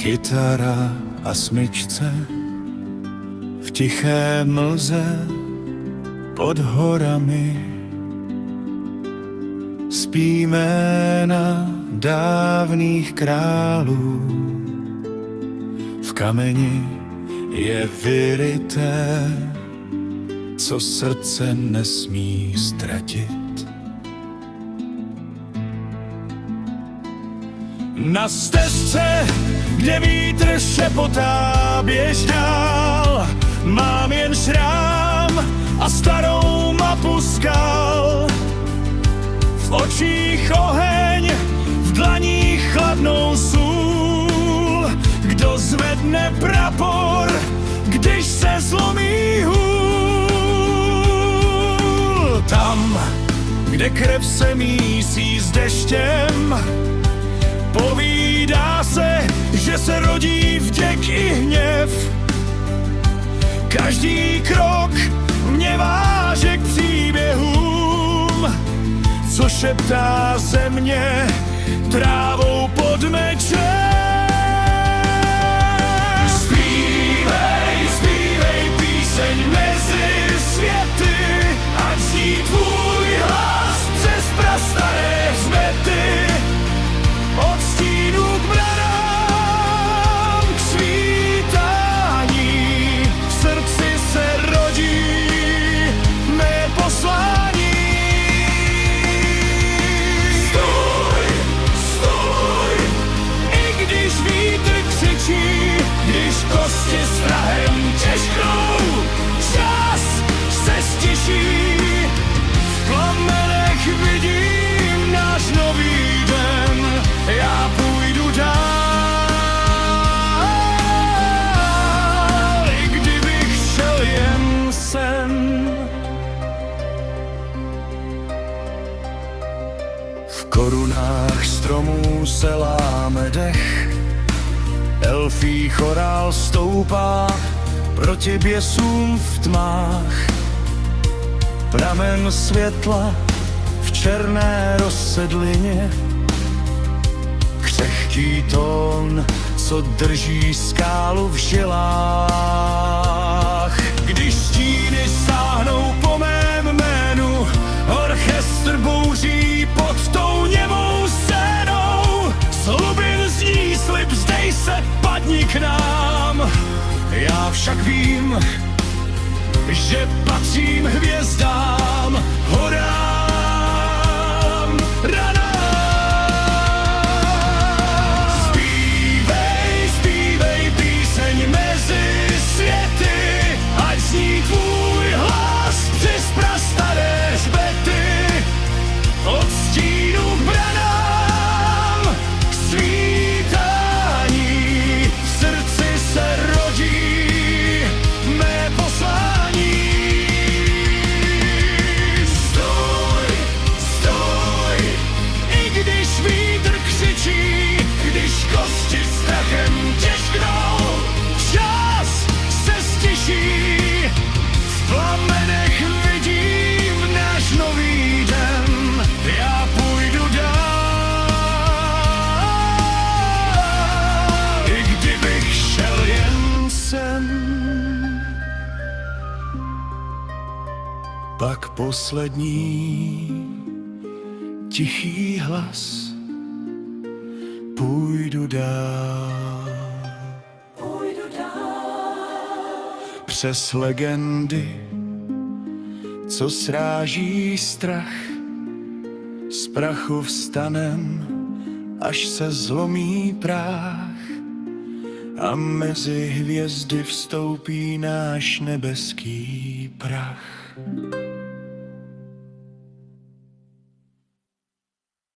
Kytara a smyčce v tiché mlze pod horami. Spíme na dávných králů, v kameni je vyryté, co srdce nesmí ztratit. Na stezce, kde vítr šepotá, běž dál, mám jen šrám a starou mapu skal. V očích oheň, v dlaních chladnou sůl. Kdo zvedne prapor, když se zlomí hůl? Tam, kde krev se mísí s deštěm, povídá se, že se rodí vděk i hněv. Každý krok mě váže k příběhům, co šeptá země trávou pod mečem. Zpívej, zpívej píseň mezi světy, ať zní tvůj hlas přes prastaré hřbety. Od stínu k branám, k svítání, v srdci se rodí mé poslání. Stoj, stoj, i když vítr křičí, když kosti strahem těžkou, čas se stiší. V plamenech vidím náš nový den, já půjdu dál, i kdybych šel jen sen. V korunách stromů se láme dech, elfí chorál stoupá proti běsům v tmách. Pramen světla v černé rozsedlině, křehký tón, co drží skálu v žilách. Když stíny sáhnou po mém jménu, orchestr bouří pod tou němou scénou. Z hlubin zní slib, zdej se, padni k nám. Já však vím, že patřím hvězdám, horám, ranám. Zpívej, zpívej píseň mezi světy, ať zní tvůj hlas přes prastaré hřbety. Od stínu k branám, k svítání, v srdci se rodí mé poslání. Stoj, stoj, i když vítr křičí, když kosti strachem těžknou, čas se stiší. V plamenech vidím náš nový den, já půjdu dál, i kdybych šel jen sen. Pak poslední tichý hlas, půjdu dál. Přes legendy, co sráží strach, z prachu vstanem, až se zlomí prach. A mezi hvězdy vstoupí náš nebeský prach.